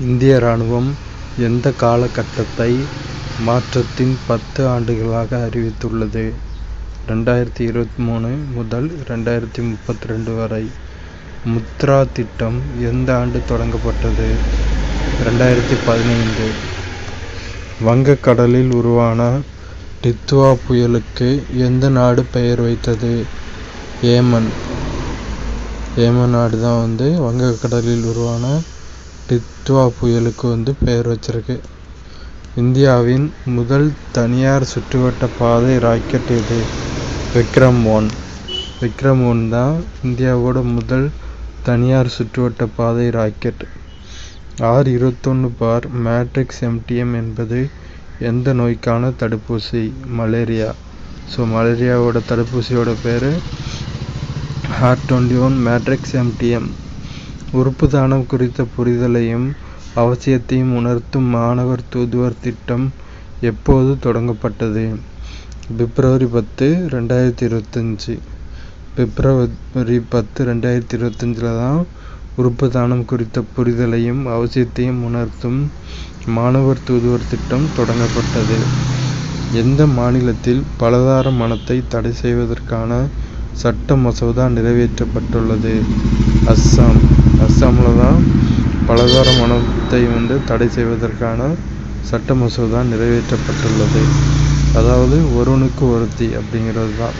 இந்திய இராணுவம் எந்த காலகட்டத்தை மாற்றத்தின் 10 ஆண்டுகளாக அறிவித்துள்ளது? 2023 முதல் 2032 வரை. முத்ரா திட்டம் எந்த ஆண்டு தொடங்கப்பட்டது? 2015. வங்கக்கடலில் உருவான டித்வா புயலுக்கு எந்த நாடு பெயர் வைத்தது? ஏமன். ஏமன் நாடு தான் வங்கக்கடலில் உருவான டித்வா புயலுக்கு பெயர் வச்சிருக்கு. இந்தியாவின் முதல் தனியார் சுற்றுவட்ட பாதை ராக்கெட் எது? விக்ரம் 1. விக்ரம் 1 தான் இந்தியாவோட முதல் தனியார் சுற்றுவட்ட பாதை ராக்கெட். R21 மேட்ரிக்ஸ் MTM என்பது எந்த நோய்க்கான தடுப்பூசி? மலேரியா. மலேரியாவோட தடுப்பூசியோட பேர் R21 மேட்ரிக்ஸ் MTM. உறுப்பு தானம் குறித்த புரிதலையும் அவசியத்தையும் உணர்த்தும் மாணவர் தூதுவர் திட்டம் எப்போது தொடங்கப்பட்டது? பிப்ரவரி 10, 2025. பிப்ரவரி 10, 2025 தான் உறுப்பு தானம் குறித்த புரிதலையும் அவசியத்தையும் உணர்த்தும் மாணவர் தூதுவர் திட்டம் தொடங்கப்பட்டது. எந்த மாநிலத்தில் பலதார மணத்தை தடை செய்வதற்கான சட்ட மசோதா நிறைவேற்றப்பட்டுள்ளது? அஸ்ஸாம். அஸ்ஸாமில் தான் பலதார மணத்தை தடை செய்வதற்கான சட்ட மசோதா நிறைவேற்றப்பட்டுள்ளது. அதாவது ஒருவனுக்கு ஒருத்தி அப்படிங்கிறது தான்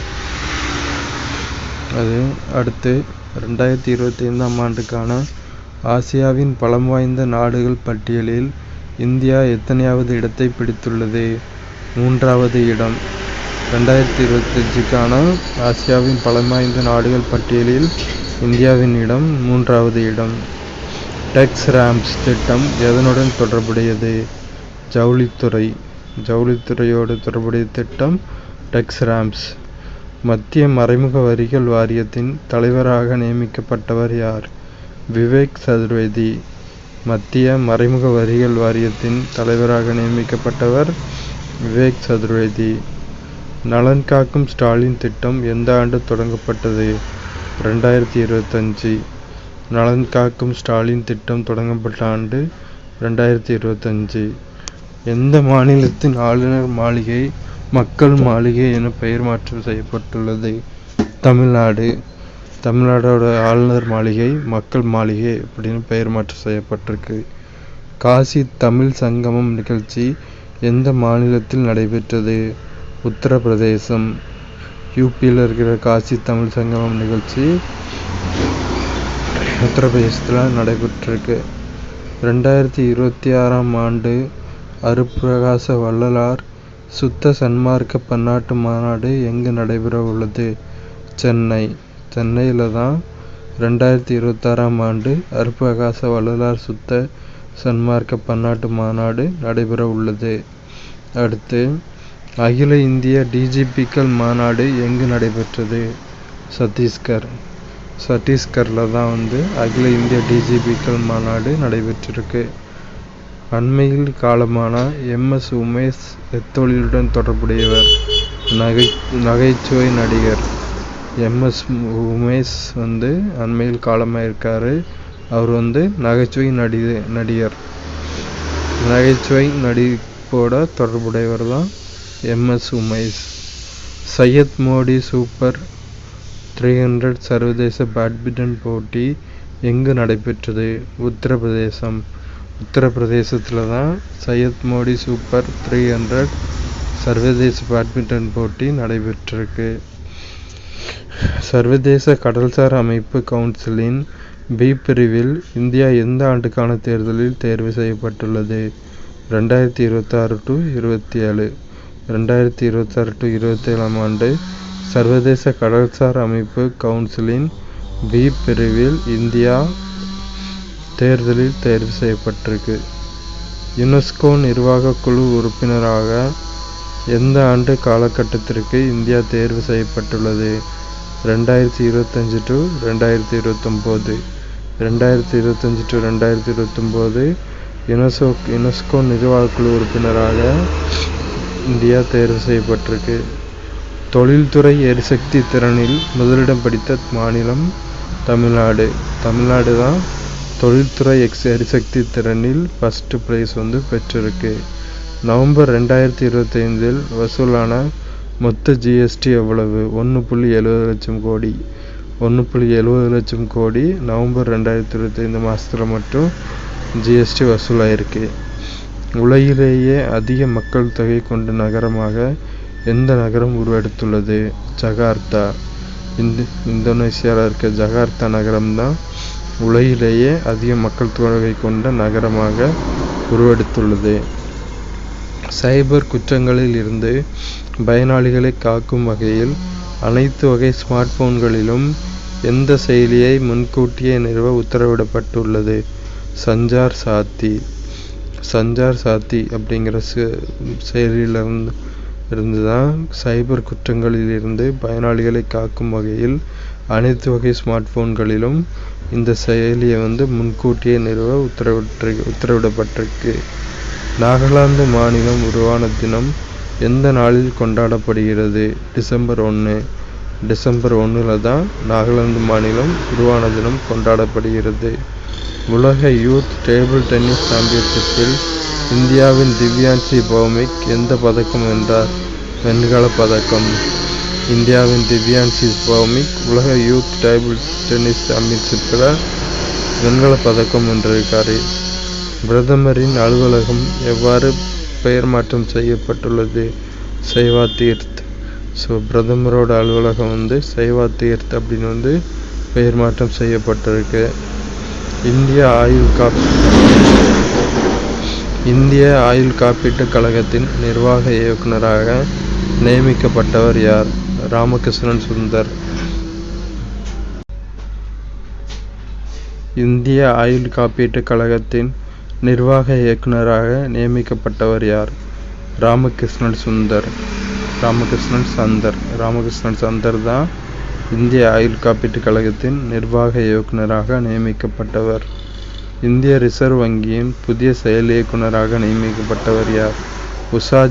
அது. அடுத்து 2025 ஆண்டுக்கான ஆசியாவின் பலம் வாய்ந்த நாடுகள் பட்டியலில் இந்தியா எத்தனையாவது இடத்தை பிடித்துள்ளது? 3வது இடம். 2025க்கான ஆசியாவின் பலம் வாய்ந்த நாடுகள் பட்டியலில் இந்தியாவின் இடம் 3வது இடம். டெக்ஸ் ரேம்ஸ் திட்டம் எதனுடன் தொடர்புடையது? ஜவுளித்துறை. ஜவுளித்துறையோடு தொடர்புடைய திட்டம் டெக்ஸ் ரேம்ஸ். மத்திய மறைமுக வரிகள் வாரியத்தின் தலைவராக நியமிக்கப்பட்டவர் யார்? விவேக் சதுர்வேதி. மத்திய மறைமுக வரிகள் வாரியத்தின் தலைவராக நியமிக்கப்பட்டவர் விவேக் சதுர்வேதி. நலன் காக்கும் ஸ்டாலின் திட்டம் எந்த ஆண்டு தொடங்கப்பட்டது? 2025. நலன் காக்கும் ஸ்டாலின் திட்டம் தொடங்கப்பட்ட ஆண்டு 2025. எந்த மாநிலத்தின் ஆளுநர் மாளிகை மக்கள் மாளிகை என பெயர் மாற்றம் செய்யப்பட்டுள்ளது? தமிழ்நாடு. தமிழ்நாடோட ஆளுநர் மாளிகை மக்கள் மாளிகை அப்படின்னு பெயர் மாற்றம் செய்யப்பட்டிருக்கு. காசி தமிழ் சங்கமம் நிகழ்ச்சி எந்த மாநிலத்தில் நடைபெற்றது? உத்தரப்பிரதேசம். யூபியில் இருக்கிற காசி தமிழ் சங்கமம் நிகழ்ச்சி உத்தரப்பிரதேசத்தில் நடைபெற்றிருக்கு. 2026 ஆண்டு அருட்பிரகாச வள்ளலார் சுத்த சன்மார்க்க பன்னாட்டு மாநாடு எங்கு நடைபெற உள்ளது? சென்னை. சென்னையில் தான் 2026 ஆண்டு அருட்பிரகாச வள்ளலார் சுத்த சன்மார்க்க பன்னாட்டு மாநாடு நடைபெற உள்ளது. அடுத்து அகில இந்திய டிஜிபிக்கள் மாநாடு எங்கு நடைபெற்றது? சத்தீஸ்கர். சத்தீஸ்கரில் தான் அகில இந்திய டிஜிபிக்கள் மாநாடு நடைபெற்றிருக்கு. அண்மையில் காலமான MS உமேஷ் எத்தொழிலுடன் தொடர்புடையவர்? நகைச்சுவை நடிகர். MS உமேஷ் அண்மையில் காலமாயிருக்காரு. அவர் நகைச்சுவை நடிகர். நகைச்சுவை நடிப்போட தொடர்புடையவர் தான் MS உமேஷ். சையத் மோடி சூப்பர் 300 சர்வதேச பேட்மிண்டன் போட்டி எங்கு நடைபெற்றது? உத்தரப்பிரதேசம். உத்தரப்பிரதேசத்தில் தான் சையத் மோடி சூப்பர் 300 சர்வதேச பேட்மிண்டன் போட்டி நடைபெற்றிருக்கு. சர்வதேச கடல்சார் அமைப்பு கவுன்சிலின் B பிரிவில் இந்தியா எந்த ஆண்டுக்கான தேர்தலில் தேர்வு செய்யப்பட்டுள்ளது? 2026-27. 2026-27 ஆண்டு சர்வதேச கடல்சார் அமைப்பு கவுன்சிலின் B பிரிவில் இந்தியா தேர்தலில் தேர்வு செய்யப்பட்டிருக்கு. யுனெஸ்கோ நிர்வாக குழு உறுப்பினராக எந்த ஆண்டு காலகட்டத்திற்கு இந்தியா தேர்வு செய்யப்பட்டுள்ளது? 2025-2029. 2025-2029 யுனெஸ்கோ நிர்வாக குழு உறுப்பினராக இந்தியா தேர்வு செய்யப்பட்டிருக்கு. தொழில்துறை எரிசக்தி திறனில் முதலிடம் பிடித்த மாநிலம் தமிழ்நாடு. தமிழ்நாடு தான் தொழில்துறை எரிசக்தி திறனில் ஃபர்ஸ்ட் பிரைஸ் பெற்றிருக்கு. நவம்பர் 2025 வசூலான மொத்த ஜிஎஸ்டி எவ்வளவு? 1.70 லட்சம் கோடி. 1.70 லட்சம் கோடி நவம்பர் 2025 மாதத்தில் மட்டும் ஜிஎஸ்டி வசூலாயிருக்கு. உலகிலேயே அதிக மக்கள் தொகை கொண்ட நகரமாக எந்த நகரம் உருவெடுத்துள்ளது? ஜகார்த்தா. இந்தோனேசியாவில் இருக்க ஜகார்த்தா நகரம்தான் உலகிலேயே அதிக மக்கள் தொகை கொண்ட நகரமாக உருவெடுத்துள்ளது. சைபர் குற்றங்களில் இருந்து பயனாளிகளை காக்கும் வகையில் அனைத்து வகை ஸ்மார்ட் போன்களிலும் எந்த செயலியை முன்கூட்டியே நிறுவ உத்தரவிடப்பட்டுள்ளது? சஞ்சார் சாத்தி. சஞ்சார் சாத்தி அப்படிங்கிற செயலியிலிருந்து தான் சைபர் குற்றங்களில் இருந்து பயனாளிகளை காக்கும் வகையில் அனைத்து வகை ஸ்மார்ட் போன்களிலும் இந்த செயலியை முன்கூட்டியே நிறுவ உத்தரவிடப்பட்டிருக்கு. நாகாலாந்து மாநிலம் உருவான தினம் எந்த நாளில் கொண்டாடப்படுகிறது? டிசம்பர் 1. டிசம்பர் 1 தான் நாகாலாந்து மாநிலம் உருவான தினம் கொண்டாடப்படுகிறது. உலக யூத் டேபிள் டென்னிஸ் சாம்பியன்ஷிப்பில் இந்தியாவின் திவ்யான்ஷி பௌமிக் எந்த பதக்கம் வென்றார்? வெண்கல பதக்கம். இந்தியாவின் திவ்யான்ஷி பௌமிக் உலக யூத் டேபிள் டென்னிஸ் சாம்பியன்ஷிப்பில் வெண்கல பதக்கம் வென்றிருக்காரு. பிரதமரின் அலுவலகம் எவ்வாறு பெயர் மாற்றம் செய்யப்பட்டுள்ளது? சைவா தீர்த். பிரதமரோட அலுவலகம் சைவா தீர்த் அப்படின்னு பெயர் மாற்றம் செய்யப்பட்டிருக்கு. இந்திய ஆயுள் காப்பீட்டுக் கழகத்தின் நிர்வாக இயக்குநராக நியமிக்கப்பட்டவர் யார்? ராமகிருஷ்ணன் சுந்தர். இந்திய ஆயுள் காப்பீட்டுக் கழகத்தின் நிர்வாக இயக்குநராக நியமிக்கப்பட்டவர் யார்? ராமகிருஷ்ணன் சந்தர் தான் இந்திய ஆயுள் காப்பீட்டுக் கழகத்தின் நிர்வாக இயக்குநராக நியமிக்கப்பட்டவர். இந்திய ரிசர்வ் வங்கியின் புதிய செயல் இயக்குநராக நியமிக்கப்பட்டவர் யார்? உஷா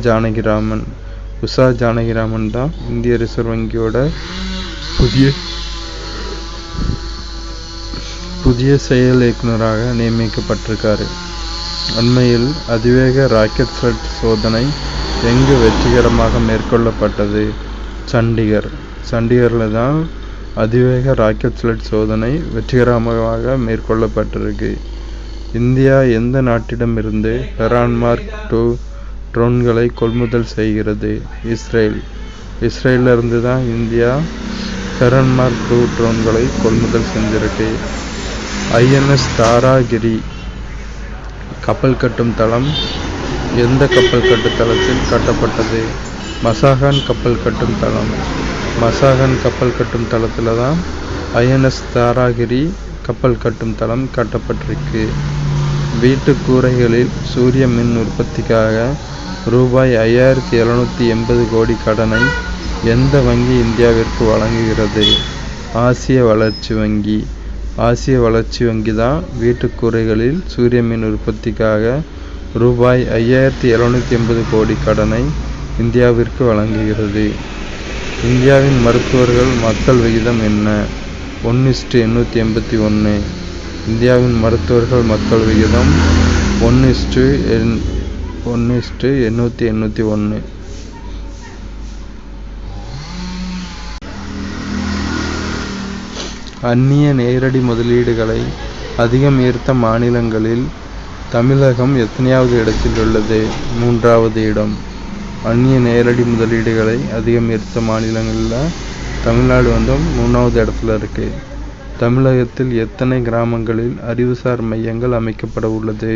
ஜானகிராமன் தான் இந்திய ரிசர்வ் வங்கியோட புதிய செயல் இயக்குநராக நியமிக்கப்பட்டிருக்காரு. அண்மையில் அதிவேக ராக்கெட் ஃப்ளைட் சோதனை எங்கு வெற்றிகரமாக மேற்கொள்ளப்பட்டது? சண்டிகரில் தான் அதிவேக ராக்கெட் ஃப்ளைட் சோதனை வெற்றிகரமாக மேற்கொள்ளப்பட்டிருக்கு. இந்தியா எந்த நாட்டிடமிருந்து ஹெரான்மார்க் 2 ட்ரோன்களை கொள்முதல் செய்கிறது? இஸ்ரேலிருந்து தான் இந்தியா ஹெரான்மார்க் 2 ட்ரோன்களை கொள்முதல் செஞ்சிருக்கு. INS தாராகிரி கப்பல் கட்டும் தளம் எந்த கப்பல் கட்டுத்தளத்தில் கட்டப்பட்டது? மசாகான் கப்பல் கட்டும் தளம். மசாகான் கப்பல் கட்டும் தளத்தில் தான் INS தாராகிரி கப்பல் கட்டும் தளம் கட்டப்பட்டிருக்கு. வீட்டு கூரைகளில் சூரிய மின் உற்பத்திக்காக ரூபாய் 5780 கோடி கடனை எந்த வங்கி இந்தியாவிற்கு வழங்குகிறது? ஆசிய வளர்ச்சி வங்கி தான் வீட்டு கூரைகளில் சூரிய மின் உற்பத்திக்காக ரூபாய் 5780 கோடி கடனை இந்தியாவிற்கு வழங்குகிறது. இந்தியாவின் மருத்துவர்கள் மக்கள் விகிதம் என்ன? 1:881. இந்தியாவின் மருத்துவர்கள் மக்கள் விகிதம் 1:881. அந்நிய நேரடி முதலீடுகளை அதிகம் ஈர்த்த மாநிலங்களில் தமிழகம் எத்தனையாவது இடத்தில் உள்ளது? 3வது இடம். அந்நிய நேரடி முதலீடுகளை அதிகம் ஈர்த்த மாநிலங்களில் தமிழ்நாடு 3வது இடத்துல இருக்கு. தமிழகத்தில் எத்தனை கிராமங்களில் அறிவுசார் மையங்கள் அமைக்கப்பட உள்ளது?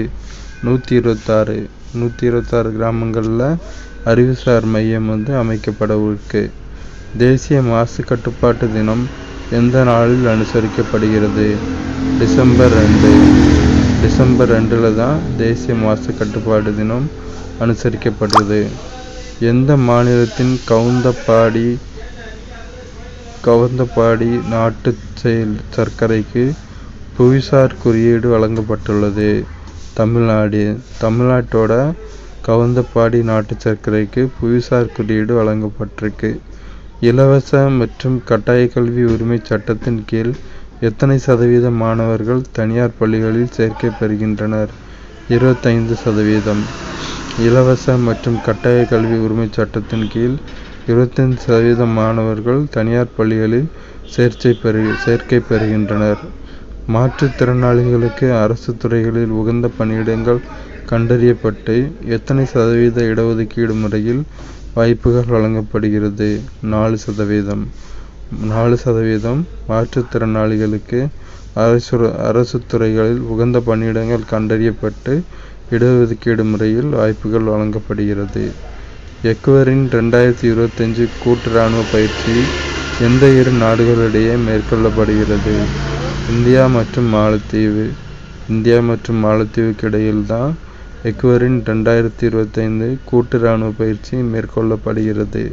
126 கிராமங்களில் அறிவுசார் மையம் அமைக்கப்பட இருக்கு. தேசிய மாசு கட்டுப்பாட்டு தினம் எந்த நாளில் அனுசரிக்கப்படுகிறது? டிசம்பர் 2 தான் தேசிய மாசு கட்டுப்பாட்டு தினம் அனுசரிக்கப்படுது. எந்த மாநிலத்தின் கவுந்தப்பாடி நாட்டு சர்க்கரைக்கு புவிசார் குறியீடு வழங்கப்பட்டுள்ளது? தமிழ்நாட்டோட கவுந்தப்பாடி நாட்டு சர்க்கரைக்கு புவிசார் குறியீடு வழங்கப்பட்டிருக்கு. இலவச மற்றும் கட்டாய கல்வி உரிமை சட்டத்தின் கீழ் எத்தனை சதவீத மாணவர்கள் தனியார் பள்ளிகளில் சேர்க்கை பெறுகின்றனர்? 25%. இலவச மற்றும் கட்டாய கல்வி உரிமைச் சட்டத்தின் கீழ் 25% மாணவர்கள் தனியார் பள்ளிகளில் சேர்க்கை பெறுகின்றனர். மாற்றுத்திறனாளிகளுக்கு அரசு துறைகளில் உகந்த பணியிடங்கள் கண்டறியப்பட்டு எத்தனை சதவீத இடஒதுக்கீடு முறையில் வாய்ப்புகள் வழங்கப்படுகிறது? 4%. 4% மாற்றுத்திறனாளிகளுக்கு அரசு துறைகளில் உகந்த பணியிடங்கள் கண்டறியப்பட்டு இடஒதுக்கீடு முறையில் வாய்ப்புகள் வழங்கப்படுகிறது. எக்வரின் 2025 கூட்டு இராணுவ பயிற்சி எந்த இரு நாடுகளிடையே மேற்கொள்ளப்படுகிறது? இந்தியா மற்றும் மாலத்தீவு. இந்தியா மற்றும் மாலத்தீவுக்கு இடையில்தான் எக்வரின் 2025 கூட்டு இராணுவ பயிற்சி மேற்கொள்ளப்படுகிறது.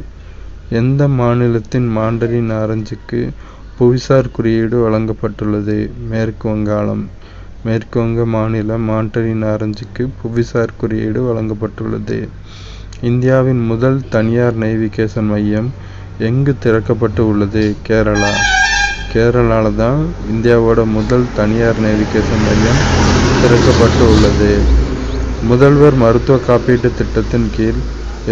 எந்த மாநிலத்தின் மாண்டரின் ஆரஞ்சுக்கு புவிசார் குறியீடு வழங்கப்பட்டுள்ளது? மேற்கு வங்காளம். மேற்கு வங்க மாநில மாண்டரின் ஆரஞ்சுக்கு புவிசார் குறியீடு வழங்கப்பட்டுள்ளது. இந்தியாவின் முதல் தனியார் நேவிகேஷன் மையம் எங்கு திறக்கப்பட்டு உள்ளது? கேரளா. கேரளால தான் இந்தியாவோட முதல் தனியார் நேவிகேஷன் மையம் திறக்கப்பட்டு உள்ளது. முதல்வர் மருத்துவ காப்பீட்டு திட்டத்தின் கீழ்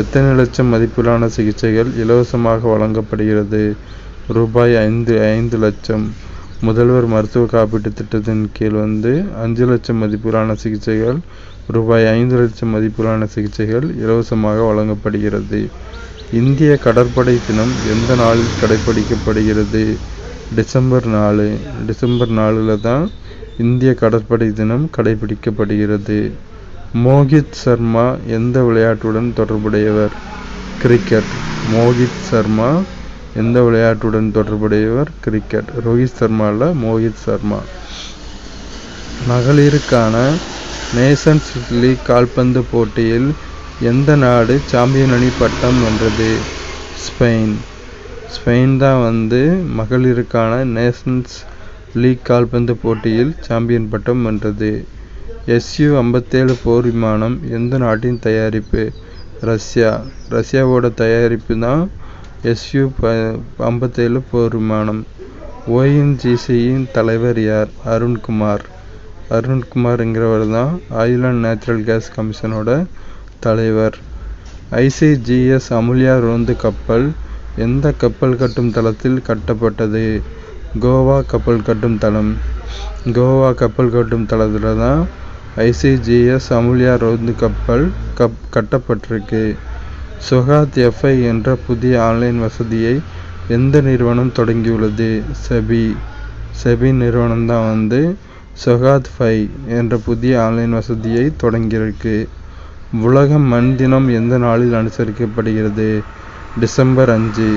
எத்தனை லட்சம் மதிப்பிலான சிகிச்சைகள் இலவசமாக வழங்கப்படுகிறது? ரூபாய் 5 லட்சம். முதல்வர் மருத்துவ காப்பீட்டு திட்டத்தின் கீழ் 5 லட்சம் மதிப்பிலான சிகிச்சைகள் ரூபாய் 5 லட்சம் மதிப்பிலான சிகிச்சைகள் இலவசமாக வழங்கப்படுகிறது. இந்திய கடற்படை தினம் எந்த நாளில் கடைபிடிக்கப்படுகிறது? டிசம்பர் 4. டிசம்பர் 4 தான் இந்திய கடற்படை தினம் கடைபிடிக்கப்படுகிறது. மோகித் சர்மா எந்த விளையாட்டுடன் தொடர்புடையவர்? கிரிக்கெட். மோகித் சர்மா எந்த விளையாட்டுடன் தொடர்புடையவர்? கிரிக்கெட். ரோஹித் சர்மா இல்ல, மோகித் சர்மா. மகளிருக்கான நேஷன்ஸ் லீக் கால்பந்து போட்டியில் எந்த நாடு சாம்பியன் அணி பட்டம் வென்றது? ஸ்பெயின். ஸ்பெயின் தான் மகளிருக்கான நேஷன்ஸ் லீக் கால்பந்து போட்டியில் சாம்பியன் பட்டம் வென்றது. Su-57 போர் விமானம் எந்த நாட்டின் தயாரிப்பு? ரஷ்யா. ரஷ்யாவோட தயாரிப்பு தான் Su-57 போர் விமானம். ONGCயின் தலைவர் யார்? அருண்குமார். அருண்குமார்ங்கிறவர் தான் ஆயில் அண்ட் நேச்சுரல் கேஸ் கமிஷனோட தலைவர். ICGS அமுல்யா ரோந்து கப்பல் எந்த கப்பல் கட்டும் தளத்தில் கட்டப்பட்டது? கோவா கப்பல் கட்டும் தளம். கோவா கப்பல் கட்டும் தளத்தில் தான் ICGS அமுல்யா ரோந்து கப்பல் கட்டப்பட்டிருக்கு. சொகாத் FI என்ற புதிய ஆன்லைன் வசதியை எந்த நிறுவனம் தொடங்கியுள்ளது? செபி. செபி நிறுவனம் தான் சொகாத் FI என்ற புதிய ஆன்லைன் வசதியை தொடங்கியிருக்கு. உலக மண் தினம் எந்த நாளில் அனுசரிக்கப்படுகிறது? டிசம்பர் 5.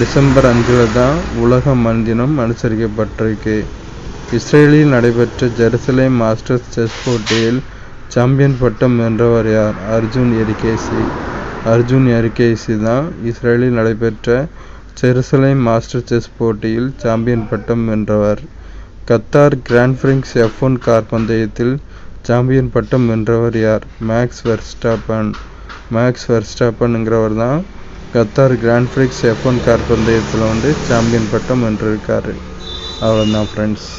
டிசம்பர் 5 தான் உலக மண் தினம் அனுசரிக்கப்பட்டிருக்கு. இஸ்ரேலில் நடைபெற்ற ஜெருசலேம் மாஸ்டர்ஸ் செஸ் போட்டியில் சாம்பியன் பட்டம் வென்றவர் யார்? அர்ஜுன் எரிகேசி. அர்ஜுன் எரிகேசி தான் இஸ்ரேலில் நடைபெற்ற ஜெருசலேம் மாஸ்டர் செஸ் போட்டியில் சாம்பியன் பட்டம் வென்றவர். Qatar Grand Prix F1 car பந்தயத்தில் சாம்பியன் பட்டம் வென்றவர் யார்? Max Verstappen. மேக்ஸ் வெர்ஸ்டாப்பன்ங்கிறவர் தான் Qatar Grand Prix F1 car பந்தயத்தில் சாம்பியன் பட்டம் வென்றிருக்காரு. அவ்வளோதான் ஃப்ரெண்ட்ஸ்.